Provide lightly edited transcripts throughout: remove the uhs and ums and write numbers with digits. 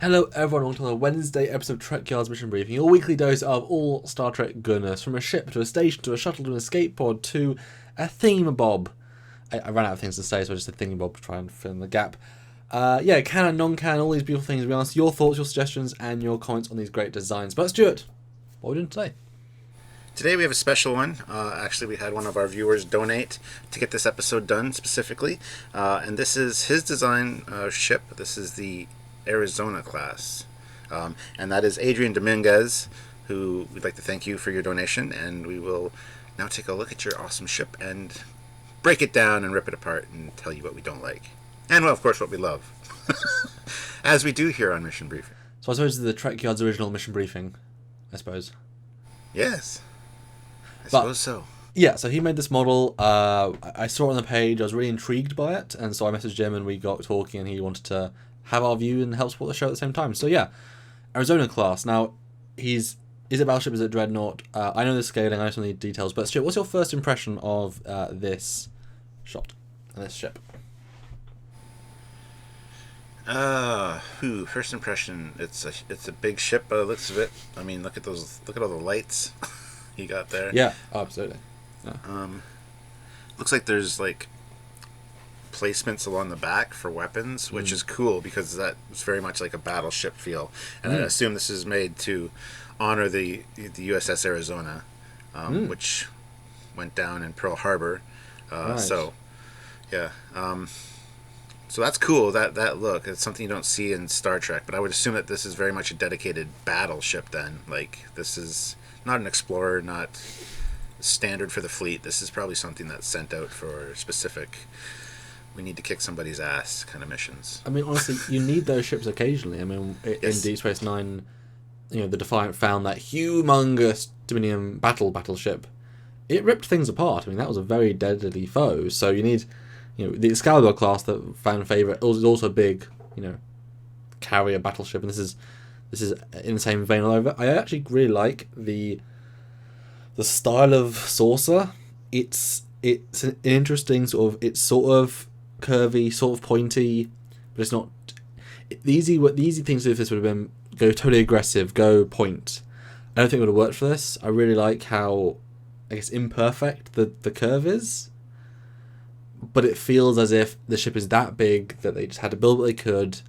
Hello everyone, welcome to the Wednesday episode of Trekyards Mission Briefing, your weekly dose of all Star Trek goodness, from a ship to a station to a shuttle to an escape pod to a thingamabob. I ran out of things to say, so I just said thingamabob to try and fill in the gap. Canon, non-canon, all these beautiful things. We ask your thoughts, your suggestions, and your comments on these great designs. But Stuart, what are we doing today? Today we have a special one. Actually, we had one of our viewers donate to get this episode done specifically. And this is his design ship. This is the Arizona class. And that is Adrian Dominguez, who we'd like to thank you for your donation. And we will now take a look at your awesome ship and break it down and rip it apart and tell you what we don't like. And, well, of course, what we love. As we do here on Mission Briefing. So I suppose it's the Trekyards original Mission Briefing, I suppose. Yes. I suppose so. Yeah, so he made this model. I saw it on the page. I was really intrigued by it, and so I messaged him and we got talking, and he wanted to have our view and help support the show at the same time. So yeah, Arizona class. Now, is it Battleship? Is it Dreadnought? I know the scaling. I know some of the details. But Stuart, what's your first impression of this shot and this ship? First impression. It's a big ship by the looks of it. I mean, look at all the lights you got there. Yeah, absolutely. Yeah. Looks like there's like placements along the back for weapons, which is cool because that was very much like a battleship feel. And I assume this is made to honor the USS Arizona, which went down in Pearl Harbor. Right. So, yeah. So that's cool. That look. It's something you don't see in Star Trek. But I would assume that this is very much a dedicated battleship. Then, like, this is not an explorer, not standard for the fleet. This is probably something that's sent out for specific, we need to kick somebody's ass kind of missions. I mean, honestly, you need those ships occasionally. I mean, in Deep Space Nine, the Defiant found that humongous Dominion battleship. It ripped things apart. I mean, that was a very deadly foe. So you need, the Excalibur class, the fan favorite, is also a big, carrier battleship, and this is in the same vein all over. I actually really like the style of saucer. It's an interesting it's sort of curvy, sort of pointy, but it's not. The easy thing to do with this would have been go totally aggressive, go point. I don't think it would have worked for this. I really like how, I guess, imperfect the curve is, but it feels as if the ship is that big that they just had to build what they could,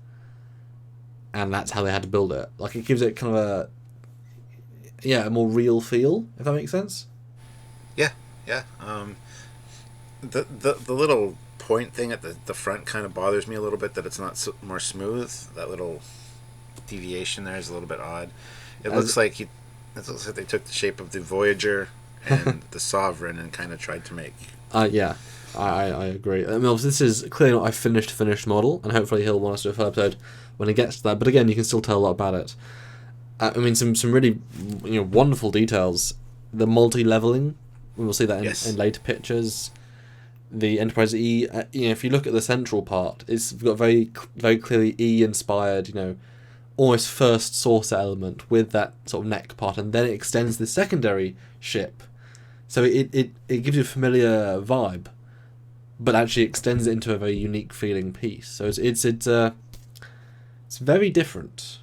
and that's how they had to build it. Like, it gives it kind of a more real feel, if that makes sense. Yeah. The little point thing at the front kind of bothers me a little bit, that it's not more smooth. That little deviation there is a little bit odd. It looks like they took the shape of the Voyager and the Sovereign and kind of tried to make. I agree. I mean, obviously this is clearly not a finished model, and hopefully he'll want us to do a full episode when it gets to that. But again, you can still tell a lot about it. I mean, some really wonderful details. The multi-leveling, we'll see that in later pictures. The Enterprise E, if you look at the central part, it's got very very clearly E-inspired, almost first saucer element with that sort of neck part, and then it extends the secondary ship. So it gives you a familiar vibe, but actually extends it into a very unique feeling piece. So it's very different.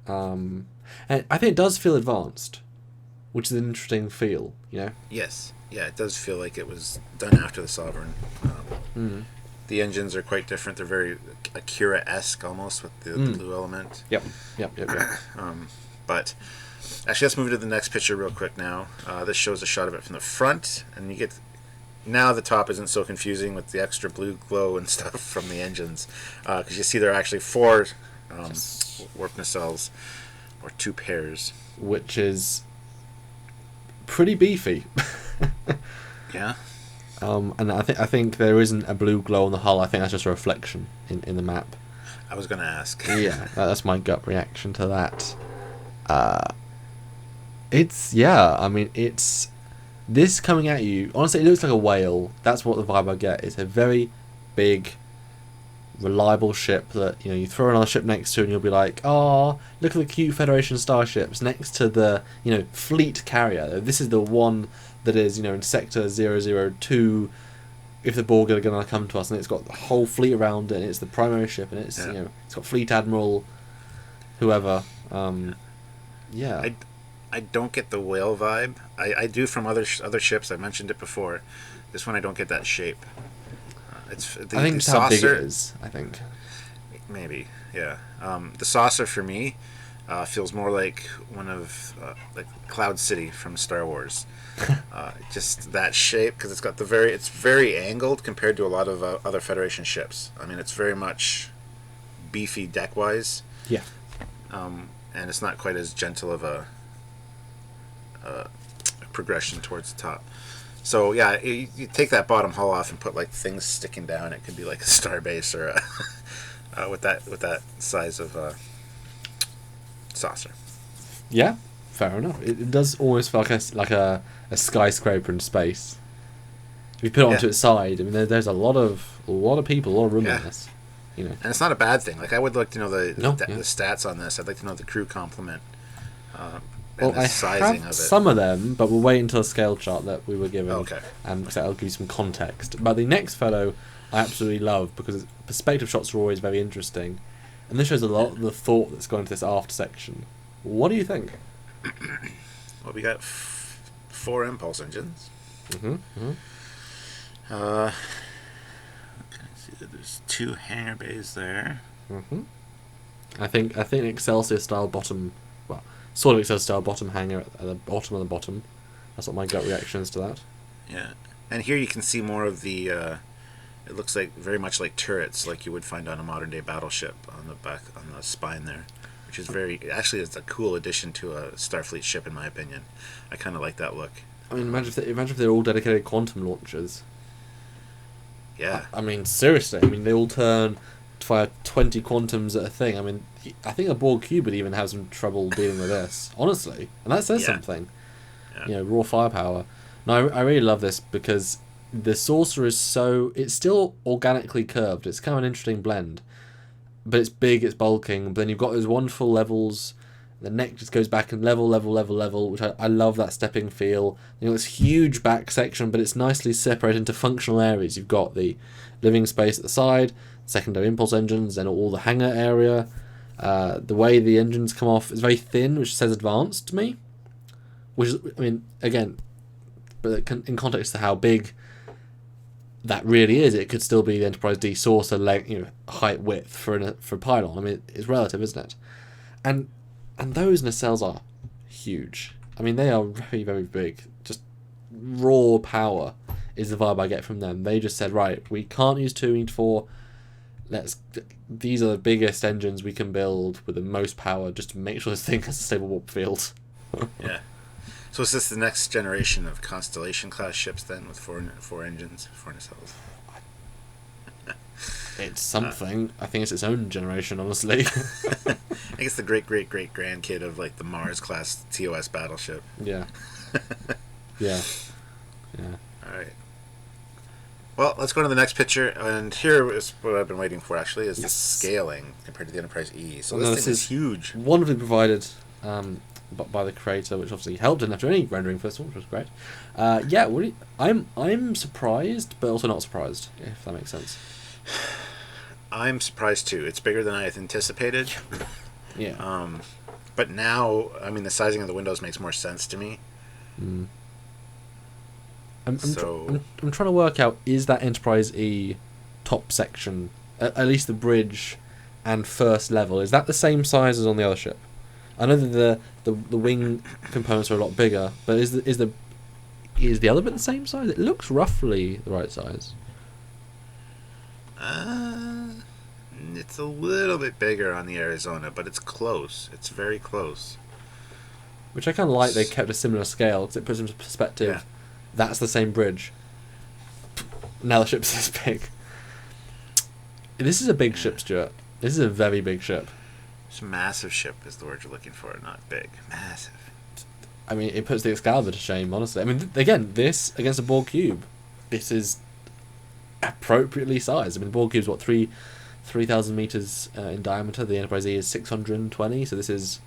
And I think it does feel advanced, which is an interesting feel, Yes. Yeah, it does feel like it was done after the Sovereign. The engines are quite different. They're very Akira-esque almost, with the blue element. Yep. But actually, let's move to the next picture real quick now. This shows a shot of it from the front, and you get... Now the top isn't so confusing with the extra blue glow and stuff from the engines, because you see there are actually 4 warp nacelles, or 2 pairs. Which is pretty beefy. Yeah. And I think there isn't a blue glow on the hull. I think that's just a reflection in the map. I was going to ask. Yeah, that's my gut reaction to that. It's this coming at you. Honestly, it looks like a whale. That's what the vibe I get. It's a very big, reliable ship that you throw another ship next to, and you'll be like, "Oh, look at the cute Federation starships next to the fleet carrier." This is the one that is in sector 002. If the Borg are going to come to us, and it's got the whole fleet around it, and it's the primary ship, and it's it's got Fleet Admiral whoever. Yeah. I don't get the whale vibe. I do from other ships. I mentioned it before. This one I don't get that shape. It's the, I think the it's how big saucer. it is. I think. Maybe, yeah. The saucer for me feels more like one of like Cloud City from Star Wars. Just that shape, because it's very angled compared to a lot of other Federation ships. I mean, it's very much beefy deck wise. Yeah. And it's not quite as gentle of a progression towards the top. So yeah, you take that bottom hull off and put like things sticking down. It could be like a starbase or with that size of saucer. Yeah, fair enough. It does almost feel like a skyscraper in space. If you put it onto its side, I mean, there's a lot of people, a lot of room in this. You know, and it's not a bad thing. Like I would like to know the stats on this. I'd like to know the crew complement. Well, I have some of them, but we'll wait until the scale chart that we were given. Okay. Because that'll give you some context. But the next photo I absolutely love because perspective shots are always very interesting. And this shows a lot of the thought that's gone into this aft section. What do you think? Well, we got 4 impulse engines. Okay, see that there's 2 hangar bays there. I think Excelsior style bottom, well, sort of Excelsior style bottom hangar at the bottom of the bottom. That's what my gut reaction is to that. Yeah, and here you can see more of the. It looks like very much like turrets, like you would find on a modern day battleship on the back on the spine there, which is it's a cool addition to a Starfleet ship in my opinion. I kind of like that look. I mean, imagine if they're all dedicated quantum launchers. Yeah. I mean, seriously. I mean, they all turn to fire 20 quantums at a thing. I mean, I think a Borg cube would even have some trouble dealing with this, honestly. And that says something. Yeah. You know, raw firepower. No, I really love this because the saucer is it's still organically curved. It's kind of an interesting blend. But it's big, it's bulking. But then you've got those wonderful levels. The neck just goes back and level, which I love that stepping feel. You know, this huge back section, but it's nicely separated into functional areas. You've got the living space at the side, secondary impulse engines, and all the hangar area. The way the engines come off is very thin, which says advanced to me. Which is, I mean, again, but in context to how big that really is, it could still be the Enterprise D saucer height width for a pylon. I mean, it's relative, isn't it? And those nacelles are huge. I mean, they are very, very big. Just raw power is the vibe I get from them. They just said, right, we can't use 2, we need 4. These are the biggest engines we can build with the most power just to make sure this thing has a stable warp field. Yeah. So is this the next generation of Constellation class ships then with 4 engines, 4 nacelles? It's something. I think it's its own generation, honestly. I guess the great grandkid of like the Mars class TOS battleship. Yeah. Yeah. All right. Well, let's go to the next picture, and here is what I've been waiting for. Actually, is the scaling compared to the Enterprise E. So this thing is huge. Wonderfully provided by the creator, which obviously helped. Didn't have to do any rendering for this one, which was great. I'm surprised, but also not surprised, if that makes sense. I'm surprised too. It's bigger than I had anticipated. Yeah. But now, I mean, the sizing of the windows makes more sense to me. I'm trying to work out, is that Enterprise E top section, at least the bridge and first level, is that the same size as on the other ship? I know that the wing components are a lot bigger, but is the other bit the same size? It looks roughly the right size. It's a little bit bigger on the Arizona, but it's close. It's very close. Which I kind of like. They kept a similar scale because it puts into perspective. Yeah. That's the same bridge. Now the ship's this big. This is a big ship, Stuart. This is a very big ship. It's a massive ship is the word you're looking for, not big. Massive. I mean, it puts the Excalibur to shame, honestly. I mean, again, this against a Borg cube, this is appropriately sized. I mean, the Borg cube's what, 3,000 meters in diameter. The Enterprise E is 620, so this is,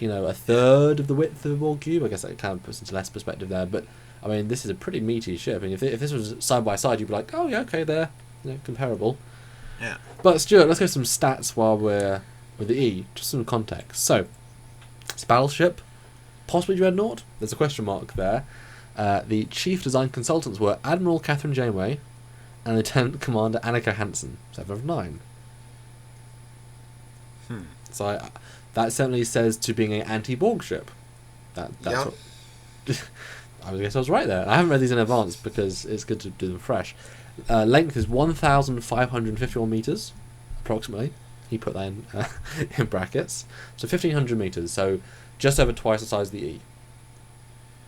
a third of the width of a Borg cube. I guess that kind of puts into less perspective there, but I mean, this is a pretty meaty ship. I mean, if this was side by side, you'd be like, oh yeah, okay, they're comparable. Yeah. But Stuart, let's go some stats while we're with the E. Just some context. So, it's a battleship, possibly dreadnought. There's a question mark there. The chief design consultants were Admiral Catherine Janeway and Lieutenant Commander Annika Hansen, 7 of 9. So that certainly says to being an anti-Borg ship. That's what, I guess I was right there. I haven't read these in advance because it's good to do them fresh. Length is 1,551 meters, approximately. He put that in brackets. So 1,500 meters. So just over twice the size of the E,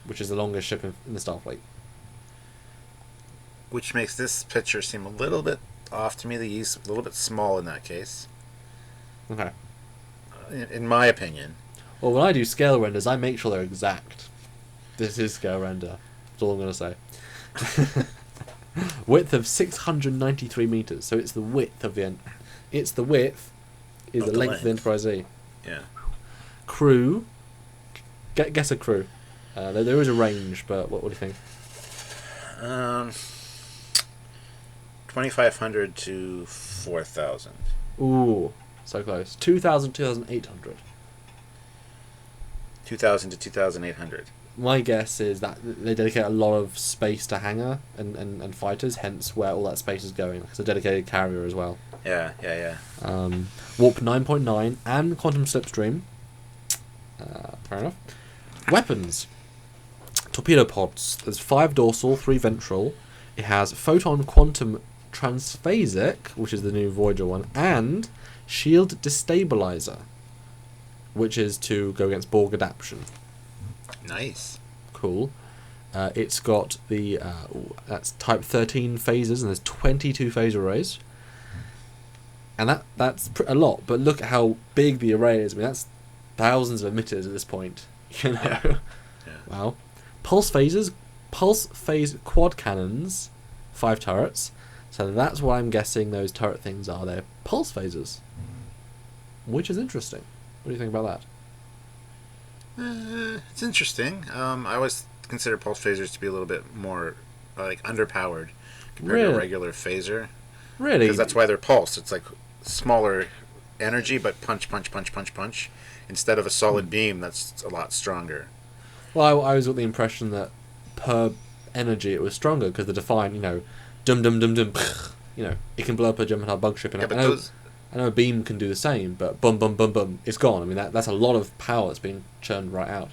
which is the longest ship in the Starfleet. Which makes this picture seem a little bit off to me. The E's a little bit small in that case. Okay. In my opinion. Well, when I do scale renders, I make sure they're exact. This is scale render. That's all I'm going to say. Width of 693 meters. So it's the width of the end. It's the width is the length of the Enterprise E. Yeah. Crew. Guess a crew. There is a range, but what do you think? 2,500 to 4,000. Ooh, so close. 2,000, 2,800. 2,000 to 2,800. My guess is that they dedicate a lot of space to hangar and fighters, hence where all that space is going. It's a dedicated carrier as well. Yeah. Warp 9.9 and quantum slipstream. Fair enough. Weapons. Torpedo pods. There's 5 dorsal, 3 ventral. It has photon quantum transphasic, which is the new Voyager one, and shield destabilizer, which is to go against Borg adaptation. Nice. Cool. It's got the that's type 13 phasers, and there's 22 phase arrays. And that's a lot, but look at how big the array is. I mean, that's thousands of emitters at this point. You know? Yeah. Wow. Pulse phase quad cannons, 5 turrets. So that's what I'm guessing those turret things are. They're pulse phasers, which is interesting. What do you think about that? It's interesting. I always consider pulse phasers to be a little bit more like underpowered compared to a regular phaser. Really? Because that's why they're pulse. It's like smaller energy, but punch. Instead of a solid beam that's a lot stronger. Well, I was with the impression that per energy it was stronger because the Defiant, dum, it can blow up a Gemini bug ship. And I know a beam can do the same, but boom, it's gone. I mean, that's a lot of power that's being churned right out.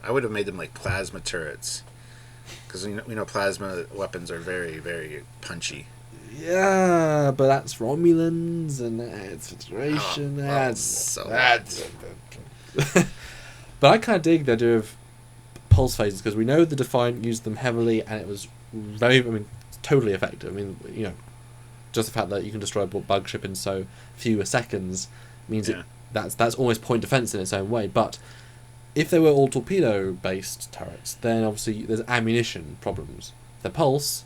I would have made them like plasma turrets, because we know plasma weapons are very, very punchy. Yeah, but that's Romulans and that's Federation. But I kind of dig the idea of pulse phases because we know the Defiant used them heavily and it was totally effective. I mean, just the fact that you can destroy a bug ship in so few seconds means that's almost point defense in its own way. But if they were all torpedo-based turrets, then obviously there's ammunition problems. The pulse,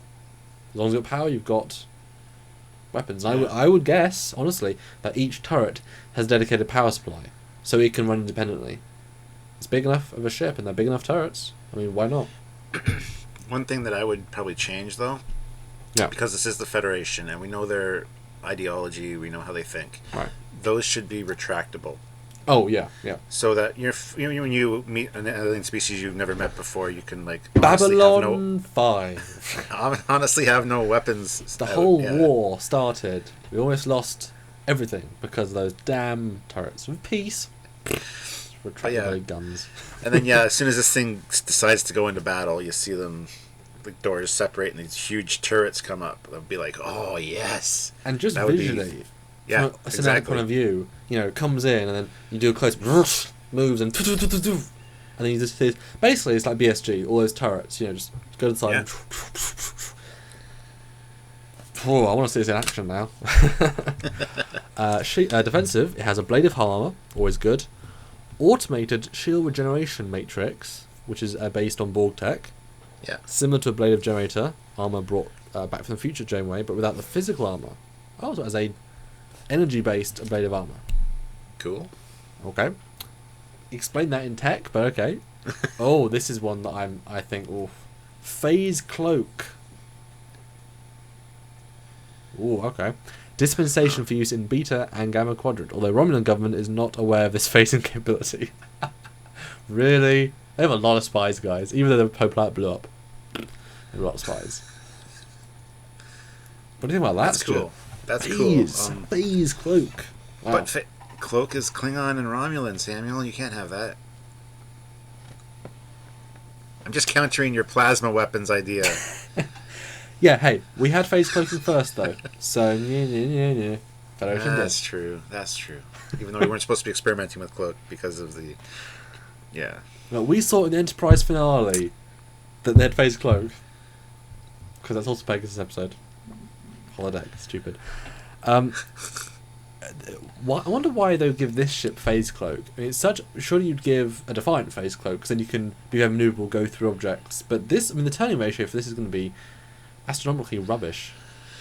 as long as you've got power, you've got weapons. I would guess, honestly, that each turret has a dedicated power supply, so it can run independently. It's big enough of a ship, and they're big enough turrets. I mean, why not? One thing that I would probably change, though, because this is the Federation, and we know their ideology, we know how they think. Right. Those should be retractable. Oh, yeah. So that when you meet an alien species you've never met before, you can, Babylon 5. Honestly have no weapons. The whole war started. We almost lost everything because of those damn turrets. With peace. Retractable guns. And then, as soon as this thing decides to go into battle, you see them, the doors separate and these huge turrets come up. They'll be like, oh, yes. And just visually, from a cinematic point of view, it comes in and then you do a close, moves and then you just see, basically it's like BSG, all those turrets, just go to the side. Oh, I want to see this in action now. Defensive, it has ablative hull armor, always good. Automated shield regeneration matrix, which is based on Borg tech. Yeah. Similar to ablative generator, armor brought back from the future Janeway, but without the physical armor. Oh, so it has a energy-based ablative armor. Cool. Okay. Explain that in tech, but okay. Oh, this is one that I think, phase cloak. Ooh, okay. Dispensation for use in Beta and Gamma Quadrant, although Romulan government is not aware of this phasing capability. Really? They have a lot of spies, guys. Even though the Poe Planet blew up. They have a lot of spies. What do you think about that? That's cool. That's Phase. cool. Phase cloak. Wow. But cloak is Klingon and Romulan, Samuel. You can't have that. I'm just countering your plasma weapons idea. Yeah, hey, we had phase cloaking first, though. So, yeah. That's true. That's true. Even though we weren't supposed to be experimenting with cloak because of the... Yeah. No, we saw in the Enterprise finale that they had phase cloak. Because that's also Pegasus episode. Holodeck, stupid. I wonder why they would give this ship phase cloak. I mean, it's such. Surely you'd give a Defiant phase cloak, because then you can be maneuverable, go through objects. But this, I mean, the turning ratio for this is going to be astronomically rubbish.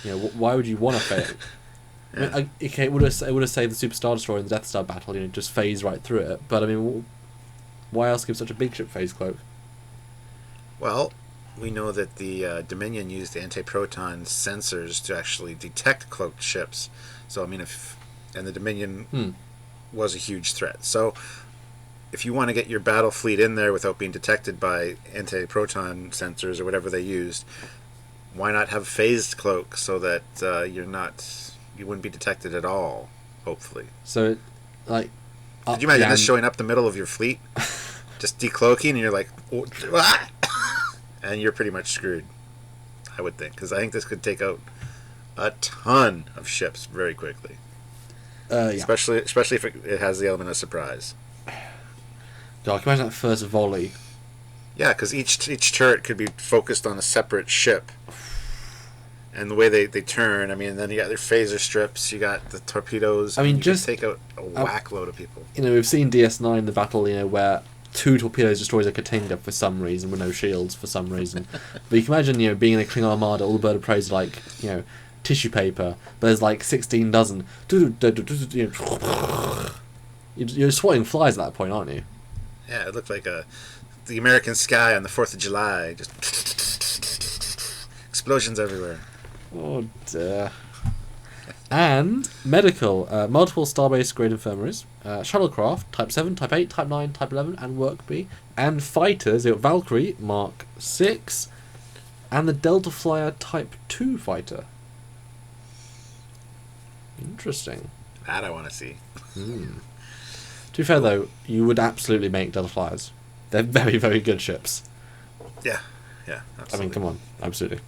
You know, why would you want to phase? Yeah. I mean, okay, it would have saved the Super Star Destroyer in the Death Star battle. You know, just phase right through it. But I mean, why else give such a big ship phase cloak? Well, we know that the Dominion used anti-proton sensors to actually detect cloaked ships. So I mean, and the Dominion was a huge threat. So if you want to get your battle fleet in there without being detected by anti-proton sensors or whatever they used, why not have phased cloak so that you wouldn't be detected at all? Hopefully. So, like, could you imagine this showing up the middle of your fleet, just decloaking, and you're like, and you're pretty much screwed. I would think, because I think this could take out a ton of ships very quickly. Yeah. Especially if it has the element of surprise. God, can you imagine that first volley? Yeah, because each turret could be focused on a separate ship. And the way they turn, I mean, and then you got their phaser strips, you got the torpedoes. I mean, you just take out a whack load of people. You know, we've seen DS9, the battle, you know, where 2 torpedoes destroys a Katinga for some reason, with no shields for some reason. But you can imagine, you know, being in a Klingon Armada, all the bird of prey is like, you know, tissue paper, but there's like 16 dozen. You know, you're swatting flies at that point, aren't you? Yeah, it looked like the American sky on the 4th of July. Just explosions everywhere. Oh dear. And medical, multiple starbase grade infirmaries, shuttlecraft, Type 7, Type 8, Type 9, Type 11, and Work B, and fighters, you got Valkyrie, Mark 6, and the Delta Flyer Type 2 fighter. Interesting. That I want to see. To be fair, though, you would absolutely make Delta Flyers. They're very, very good ships. Yeah, absolutely. I mean, come on, absolutely.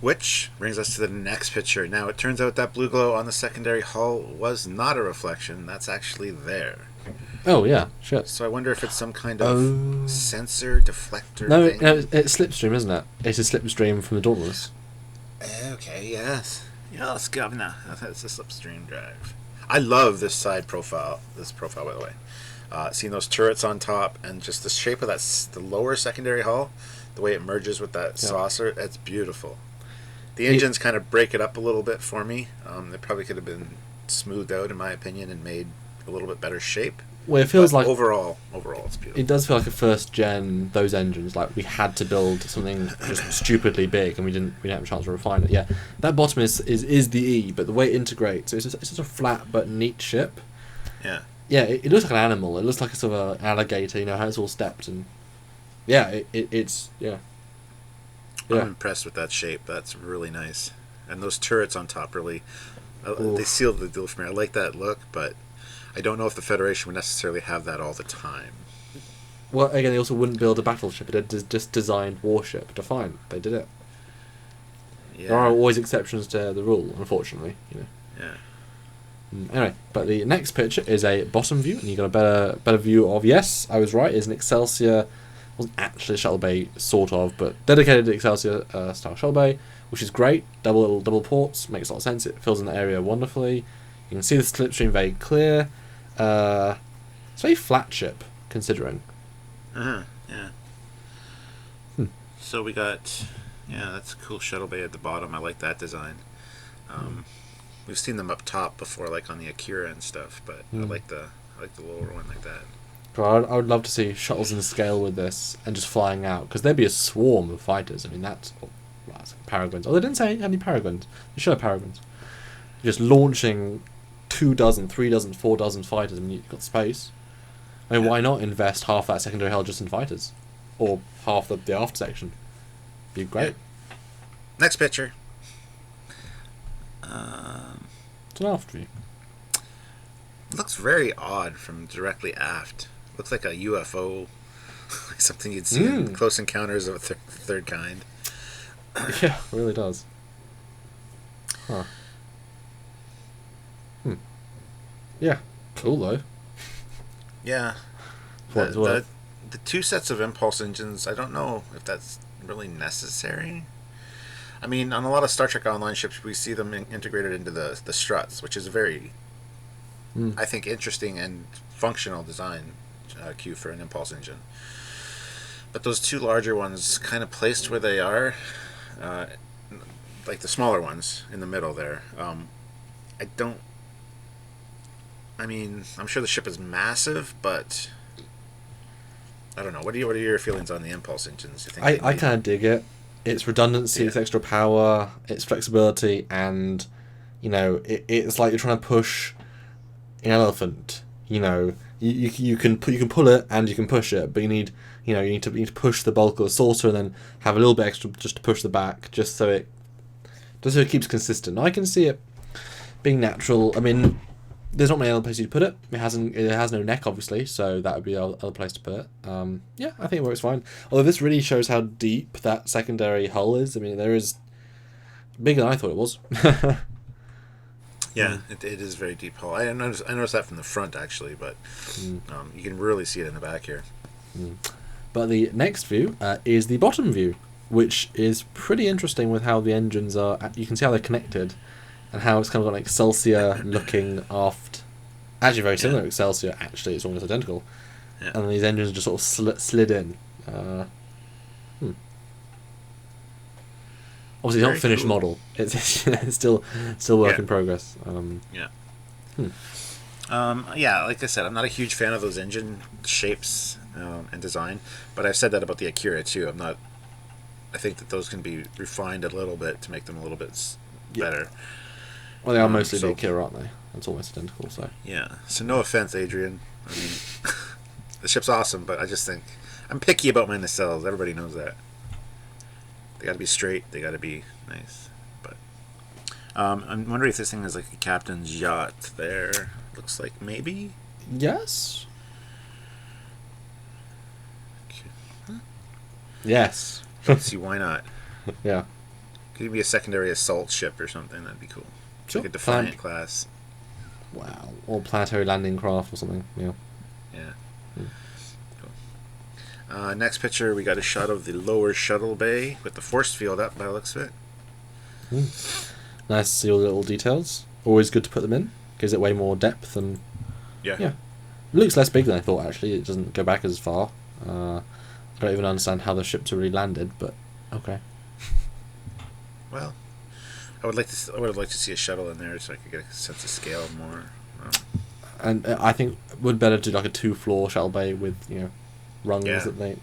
Which brings us to the next picture. Now, it turns out that blue glow on the secondary hull was not a reflection. That's actually there. Oh, yeah, shit. So I wonder if it's some kind of sensor deflector thing. No, it's slipstream, isn't it? It's a slipstream from the Dauntless. Okay, yes. Yes, Governor. That's a slipstream drive. I love this side profile. This profile, by the way. Seeing those turrets on top and just the shape of the lower secondary hull, the way it merges with that saucer, it's beautiful. The engines kind of break it up a little bit for me. They probably could have been smoothed out, in my opinion, and made a little bit better shape. Well, it feels like overall, it's beautiful. It does feel like a first gen. Those engines, like we had to build something just stupidly big, and we didn't have a chance to refine it. Yeah, that bottom is the E, but the way it integrates, it's just a flat but neat ship. Yeah. Yeah, it looks like an animal. It looks like a sort of an alligator. You know how it's all stepped, and it's. I'm impressed with that shape. That's really nice. And those turrets on top really, they sealed the deal for me. I like that look, but I don't know if the Federation would necessarily have that all the time. Well, again, they also wouldn't build a battleship. It had just designed warship. Defiant. They did it. Yeah. There are always exceptions to the rule, unfortunately. You know. Yeah. Anyway, but the next picture is a bottom view, and you got a better view of. Yes, I was right. It's an Excelsior. Wasn't actually a Shuttle Bay, sort of, but dedicated to Excelsior style Shuttle Bay, which is great. Double ports, makes a lot of sense. It fills in the area wonderfully. You can see the slipstream very clear. It's a very flat ship, considering. Yeah. So we got, that's a cool Shuttle Bay at the bottom. I like that design. We've seen them up top before, like on the Akira and stuff, but I like the lower one like that. I would love to see shuttles in scale with this and just flying out, because there'd be a swarm of fighters. I mean, that's well, Paragons. Oh, they didn't say any Paragons. They should have Paragons. Just launching 2 dozen, 3 dozen, 4 dozen fighters. I mean, you've got space. I mean, why not invest half that secondary hull just in fighters? Or half the aft section? Be great. Yeah. Next picture. It's an aft view. It looks very odd from directly aft. Looks like a UFO, like something you'd see in Close Encounters of a Third Kind. Yeah, it really does. Huh. Yeah, cool though. Yeah. The 2 sets of impulse engines, I don't know if that's really necessary. I mean, on a lot of Star Trek Online ships, we see them integrated into the struts, which is a very, I think, interesting and functional design cue for an impulse engine. But those 2 larger ones, kind of placed where they are, like the smaller ones in the middle there, I mean, I'm sure the ship is massive, but I don't know. What are your feelings on the impulse engines? You think I kind of dig it. It's redundancy, it's extra power, it's flexibility, and it's like you're trying to push an elephant. You can pull it and you can push it, but you need to push the bulk of the saucer and then have a little bit extra just to push the back, just so it keeps consistent. I can see it being natural. I mean, there's not many other places to put it. It has no neck, obviously, so that would be the other place to put it. Yeah, I think it works fine. Although this really shows how deep that secondary hull is. I mean, there is bigger than I thought it was. Yeah, it is very deep hull. I noticed that from the front, actually, but you can really see it in the back here. But the next view is the bottom view, which is pretty interesting with how the engines are. You can see how they're connected. And how it's kind of got an Excelsior looking aft. Actually, very similar to Excelsior. Actually, it's almost identical. Yeah. And these engines just sort of slid in. Obviously, it's not a finished model. It's still work in progress. Yeah. Like I said, I'm not a huge fan of those engine shapes and design, but I've said that about the Akira too. I think that those can be refined a little bit to make them a little bit better. Well, they are mostly the Akira, aren't they? It's almost identical, so... Yeah. So no offense, Adrian. I mean, the ship's awesome, but I just think... I'm picky about my nacelles. Everybody knows that. They gotta be straight. They gotta be nice. But... I'm wondering if this thing is like a captain's yacht there. Looks like maybe? Yes. Okay. Yes. Let's see, why not? Yeah. Could be a secondary assault ship or something. That'd be cool. Sure. Like a Defiant class. Wow. Or planetary landing craft or something. Yeah. Yeah. Cool. Next picture, we got a shot of the lower Shuttle Bay with the force field up by the looks of it. Nice to see all the little details. Always good to put them in. Gives it way more depth and... Yeah. It looks less big than I thought, actually. It doesn't go back as far. I don't even understand how the ships are really landed, but okay. Well, I would have liked to see a shuttle in there so I could get a sense of scale more. And I think would better do like a 2-floor Shuttle Bay with rungs that they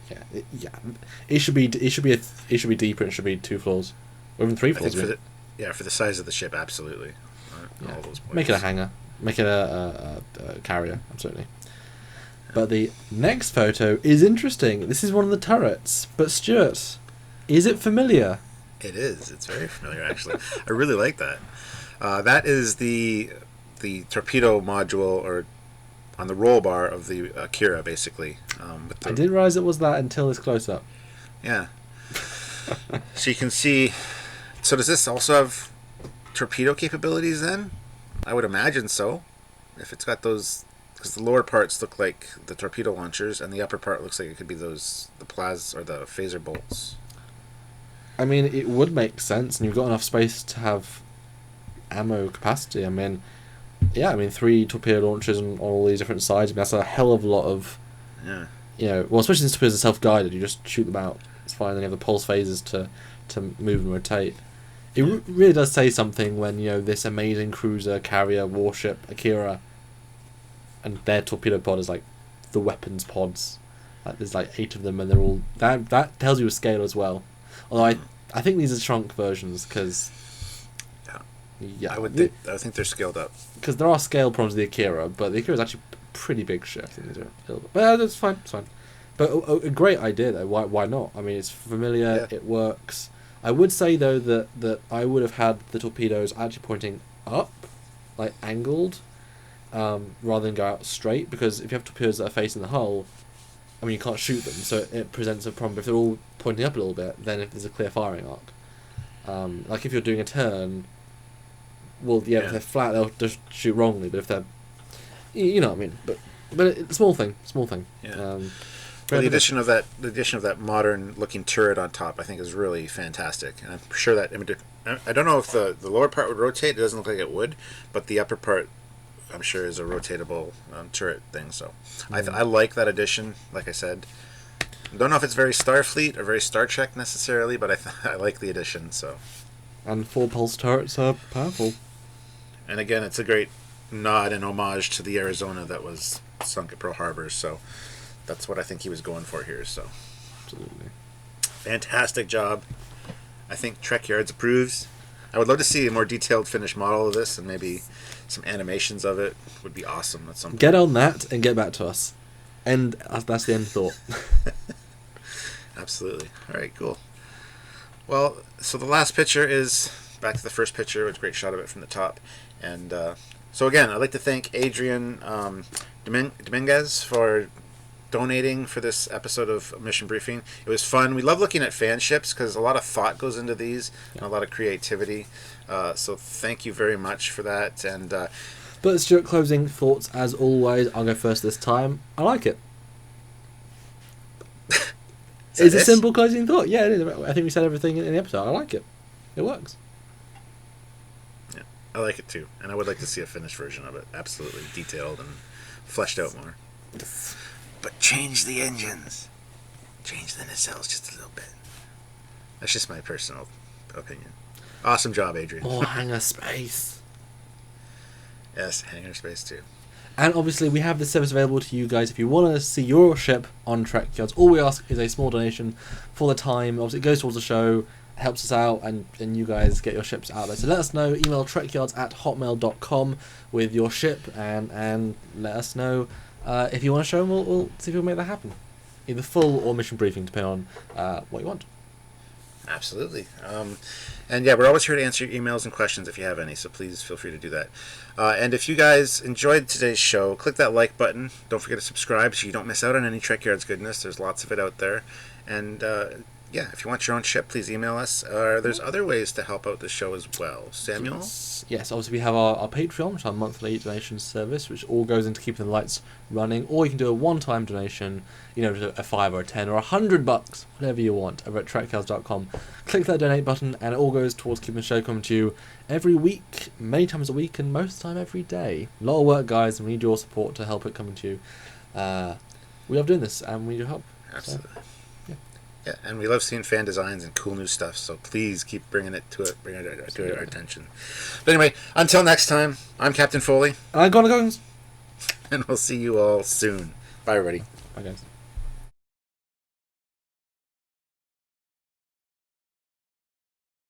it should be deeper. It should be 2 floors, or even 3 floors. For the size of the ship, absolutely. All those points. Make it a hangar. Make it a carrier, absolutely. But the next photo is interesting. This is one of the turrets. But Stuart, is it familiar? It is. It's very familiar, actually. I really like that. That is the torpedo module, or on the roll bar of the Akira, basically. I didn't realize it was that until this close-up. Yeah. So you can see... So does this also have torpedo capabilities then? I would imagine so. If it's got those... Because the lower parts look like the torpedo launchers, and the upper part looks like it could be the plas or the phaser bolts. I mean, it would make sense, and you've got enough space to have ammo capacity. I mean, 3 torpedo launchers on all these different sides. I mean, that's a hell of a lot of... Yeah. Especially since torpedoes are self-guided, you just shoot them out. It's fine, then you have the pulse phasers to move and rotate. It really does say something when, this amazing cruiser, carrier, warship, Akira, and their torpedo pod is like the weapons pods. Like, there's like 8 of them, and they're all... That tells you a scale as well. Although I think these are shrunk versions because. Yeah, I think they're scaled up. Because there are scale problems with the Akira, but the Akira is actually a pretty big ship. I think these are a little bit, but that's fine. It's fine. But a great idea though. Why not? I mean, it's familiar. Yeah. It works. I would say though that I would have had the torpedoes actually pointing up, like angled, rather than go out straight. Because if you have torpedoes that are facing the hull, I mean you can't shoot them, so it presents a problem. If they're all pointing up a little bit, then if there's a clear firing arc, like if you're doing a turn. Well, yeah, if they're flat, they'll just shoot wrongly. But if they're, you know what I mean. But it's a small thing. Yeah. Well, the addition of that modern-looking turret on top, I think, is really fantastic. And I'm sure that I don't know if the lower part would rotate. It doesn't look like it would, but the upper part, I'm sure, is a rotatable turret thing. So I like that addition. Like I said, don't know if it's very Starfleet or very Star Trek necessarily, but I like the addition. So. And 4-pulse turrets are powerful. And again, it's a great nod and homage to the Arizona that was sunk at Pearl Harbor. So that's what I think he was going for here. So absolutely. Fantastic job. I think Trekyards approves. I would love to see a more detailed finished model of this and maybe some animations of it. Would be awesome at some point. Get on that and get back to us. And that's the end thought. Absolutely. All right, cool. Well, so the last picture is back to the first picture. It's a great shot of it from the top. And so again, I'd like to thank Adrian Dominguez for donating for this episode of Mission Briefing. It was fun. We love looking at fan ships because a lot of thought goes into these and a lot of creativity. So thank you very much for that. And but Stuart, closing thoughts as always. I'll go first this time. I like it. It's a simple closing thought. Yeah, it is. I think we said everything in the episode. I like it. It works. Yeah, I like it too. And I would like to see a finished version of it. Absolutely detailed and fleshed out more. But change the engines. Change the nacelles just a little bit. That's just my personal opinion. Awesome job, Adrian. More hangar space. Yes, hangar space too. And obviously we have this service available to you guys if you want to see your ship on Trekyards. All we ask is a small donation for the time. Obviously it goes towards the show, helps us out, and you guys get your ships out there. So let us know, email trekyards@hotmail.com with your ship, and let us know if you want to show them. We'll see if we'll make that happen. Either full or mission briefing, depending on what you want. Absolutely. And yeah, we're always here to answer your emails and questions if you have any, so please feel free to do that. And if you guys enjoyed today's show, click that like button. Don't forget to subscribe so you don't miss out on any Trekyards goodness. There's lots of it out there. And yeah, if you want your own ship, please email us. There's other ways to help out the show as well. Samuel? Yes, obviously we have our Patreon, which is our monthly donation service, which all goes into keeping the lights running. Or you can do a one-time donation, you know, a $5 or a $10 or $100, whatever you want, over at trekyards.com. Click that donate button, and it all goes towards keeping the show coming to you every week, many times a week, and most of the time every day. A lot of work, guys, and we need your support to help it come to you. We love doing this, and we need your help. Absolutely. So, yeah, and we love seeing fan designs and cool new stuff, so please keep bringing it to our attention. But anyway, until next time, I'm Captain Foley. And I'm Connor Goggins. And we'll see you all soon. Bye, everybody. Bye, guys.